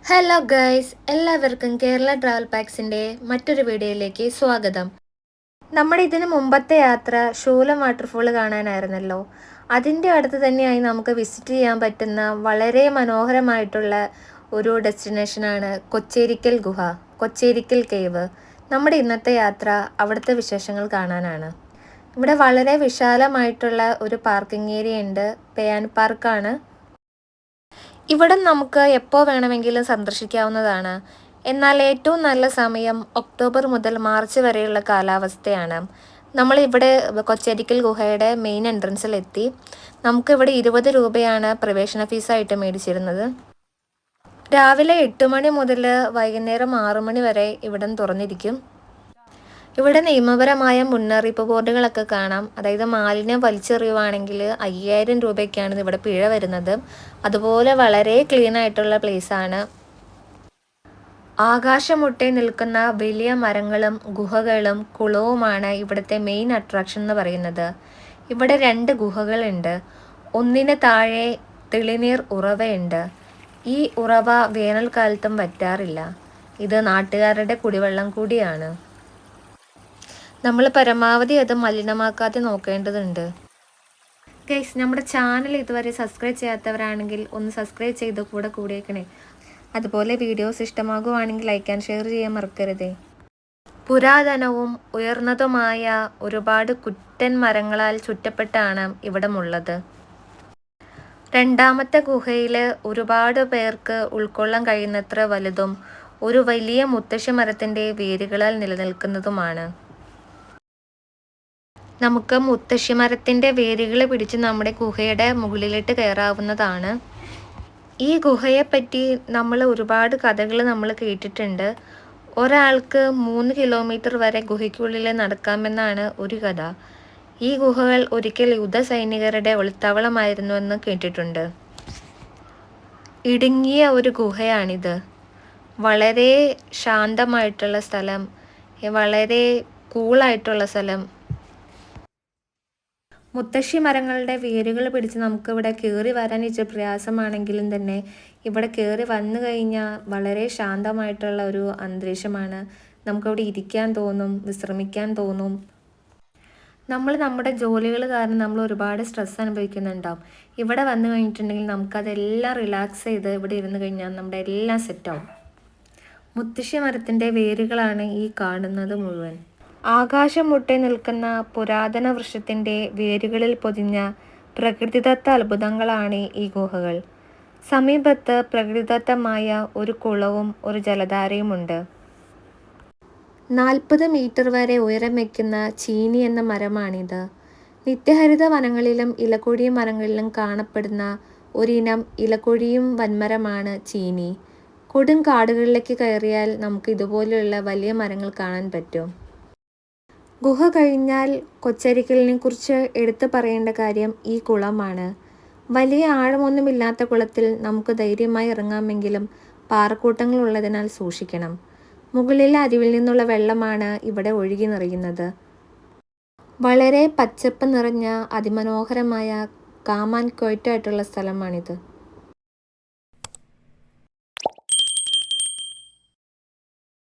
Hello guys, എല്ലാവർക്കും Kerala travel പാക്സിൻ്റെ മറ്റൊരു വീഡിയോയിലേക്ക് സ്വാഗതം. നമ്മുടെ ഇതിന് മുമ്പത്തെ യാത്ര ശൂലം വാട്ടർഫോൾ കാണാനായിരുന്നല്ലോ. അതിൻ്റെ അടുത്ത് തന്നെയായി നമുക്ക് വിസിറ്റ് ചെയ്യാൻ പറ്റുന്ന വളരെ മനോഹരമായിട്ടുള്ള ഒരു ഡെസ്റ്റിനേഷനാണ് കൊച്ചേരിക്കൽ ഗുഹ, കൊച്ചേരിക്കൽ കേവ്. നമ്മുടെ ഇന്നത്തെ യാത്ര അവിടുത്തെ വിശേഷങ്ങൾ കാണാനാണ്. ഇവിടെ വളരെ വിശാലമായിട്ടുള്ള ഒരു പാർക്കിംഗ് ഏരിയ ഉണ്ട്, പേയാൻ പാർക്കാണ്. ഇവിടം നമുക്ക് എപ്പോൾ വേണമെങ്കിലും സന്ദർശിക്കാവുന്നതാണ്. എന്നാൽ ഏറ്റവും നല്ല സമയം ഒക്ടോബർ മുതൽ മാർച്ച് വരെയുള്ള കാലാവസ്ഥയാണ്. നമ്മളിവിടെ കൊച്ചേരിക്കൽ ഗുഹയുടെ മെയിൻ എൻട്രൻസിലെത്തി. നമുക്കിവിടെ 20 രൂപയാണ് പ്രവേശന ഫീസായിട്ട് മേടിച്ചിരുന്നത്. രാവിലെ 8 മണി മുതൽ വൈകുന്നേരം 6 മണി വരെ ഇവിടം തുറന്നിരിക്കും. ഇവിടെ നിയമപരമായ മുന്നറിയിപ്പ് ബോർഡുകളൊക്കെ കാണാം. അതായത് മാലിന്യം വലിച്ചെറിയുവാണെങ്കിൽ 5000 രൂപയ്ക്കാണ് ഇവിടെ പിഴ വരുന്നത്. അതുപോലെ വളരെ ക്ലീൻ ആയിട്ടുള്ള പ്ലേസാണ്. ആകാശമുട്ടെ നിൽക്കുന്ന വലിയ മരങ്ങളും ഗുഹകളും കുളവുമാണ് ഇവിടുത്തെ മെയിൻ അട്രാക്ഷൻ എന്ന് പറയുന്നത്. ഇവിടെ 2 ഗുഹകളുണ്ട്. ഒന്നിന് താഴെ തെളിനീർ ഉറവയുണ്ട്. ഈ ഉറവ വേനൽക്കാലത്തും വറ്റാറില്ല. ഇത് നാട്ടുകാരുടെ കുടിവെള്ളം കൂടിയാണ്. നമ്മൾ പരമാവധി അത് മലിനമാക്കാതെ നോക്കേണ്ടതുണ്ട്. ഗൈസ്, നമ്മുടെ ചാനൽ ഇതുവരെ സബ്സ്ക്രൈബ് ചെയ്യാത്തവരാണെങ്കിൽ ഒന്ന് സബ്സ്ക്രൈബ് ചെയ്ത് കൂടിയേക്കണേ. അതുപോലെ വീഡിയോസ് ഇഷ്ടമാകുവാണെങ്കിൽ ലൈക്ക് ആൻഡ് ഷെയർ ചെയ്യാൻ മറക്കരുതേ. പുരാതനവും ഉയർന്നതുമായ ഒരുപാട് കുറ്റൻ മരങ്ങളാൽ ചുറ്റപ്പെട്ടാണ് ഇവിടമുള്ളത്. രണ്ടാമത്തെ ഗുഹയിൽ ഒരുപാട് പേർക്ക് ഉൾക്കൊള്ളാൻ കഴിയുന്നത്ര വലുതും ഒരു വലിയ മുത്തശ്ശി മരത്തിൻ്റെ വേരുകളാൽ നിലനിൽക്കുന്നതുമാണ്. നമുക്ക് മുത്തശ്ശി മരത്തിൻ്റെ വേരുകൾ പിടിച്ച് നമ്മുടെ ഗുഹയുടെ മുകളിലിട്ട് കയറാവുന്നതാണ്. ഈ ഗുഹയെപ്പറ്റി നമ്മൾ ഒരുപാട് കഥകൾ നമ്മൾ കേട്ടിട്ടുണ്ട്. ഒരാൾക്ക് 3 കിലോമീറ്റർ വരെ ഗുഹയ്ക്കുള്ളിൽ നടക്കാമെന്നാണ് ഒരു കഥ. ഈ ഗുഹകൾ ഒരിക്കൽ യുദ്ധസൈനികരുടെ ഒളിത്താവളമായിരുന്നുവെന്ന് കേട്ടിട്ടുണ്ട്. ഇടുങ്ങിയ ഒരു ഗുഹയാണിത്. വളരെ ശാന്തമായിട്ടുള്ള സ്ഥലം, വളരെ കൂളായിട്ടുള്ള സ്ഥലം. മുത്തശ്ശി മരങ്ങളുടെ വേരുകൾ പിടിച്ച് നമുക്കിവിടെ കയറി വരാൻ ഇച്ചിരി പ്രയാസമാണെങ്കിലും തന്നെ ഇവിടെ കയറി വന്നു കഴിഞ്ഞാൽ വളരെ ശാന്തമായിട്ടുള്ള ഒരു അന്തരീക്ഷമാണ്. നമുക്കവിടെ ഇരിക്കാൻ തോന്നും, വിശ്രമിക്കാൻ തോന്നും. നമ്മുടെ ജോലികൾ കാരണം നമ്മൾ ഒരുപാട് സ്ട്രെസ് അനുഭവിക്കുന്നുണ്ടാവും. ഇവിടെ വന്നു കഴിഞ്ഞിട്ടുണ്ടെങ്കിൽ നമുക്കതെല്ലാം റിലാക്സ് ചെയ്ത് ഇവിടെ ഇരുന്ന് കഴിഞ്ഞാൽ നമ്മുടെ എല്ലാം സെറ്റാവും. മുത്തശ്ശി മരത്തിൻ്റെ വേരുകളാണ് ഈ കാണുന്നത് മുഴുവൻ. ആകാശം മുട്ടെ നിൽക്കുന്ന പുരാതന വൃക്ഷത്തിൻ്റെ വേരുകളിൽ പൊതിഞ്ഞ പ്രകൃതിദത്ത അത്ഭുതങ്ങളാണ് ഈ ഗുഹകൾ. സമീപത്ത് പ്രകൃതിദത്തമായ ഒരു കുളവും ഒരു ജലധാരയുമുണ്ട്. 40 മീറ്റർ വരെ ഉയരം വയ്ക്കുന്ന ചീനി എന്ന മരമാണിത്. നിത്യഹരിത വനങ്ങളിലും ഇലക്കൊഴി മരങ്ങളിലും കാണപ്പെടുന്ന ഒരിനം ഇലക്കൊഴിയും വൻമരമാണ് ചീനി. കൊടും കാടുകളിലേക്ക് കയറിയാൽ നമുക്ക് ഇതുപോലെയുള്ള വലിയ മരങ്ങൾ കാണാൻ പറ്റും. ഗുഹ കഴിഞ്ഞാൽ കൊച്ചേരിക്കലിനെ കുറിച്ച് എടുത്തു പറയേണ്ട കാര്യം ഈ കുളമാണ്. വലിയ ആഴമൊന്നുമില്ലാത്ത കുളത്തിൽ നമുക്ക് ധൈര്യമായി ഇറങ്ങാമെങ്കിലും പാറക്കൂട്ടങ്ങൾ ഉള്ളതിനാൽ സൂക്ഷിക്കണം. മുകളിലെ അരുവിൽ നിന്നുള്ള വെള്ളമാണ് ഇവിടെ ഒഴുകി നിറയുന്നത്. വളരെ പച്ചപ്പ് നിറഞ്ഞ അതിമനോഹരമായ കാം ആൻഡ് ക്വയറ്റായിട്ടുള്ള സ്ഥലമാണിത്.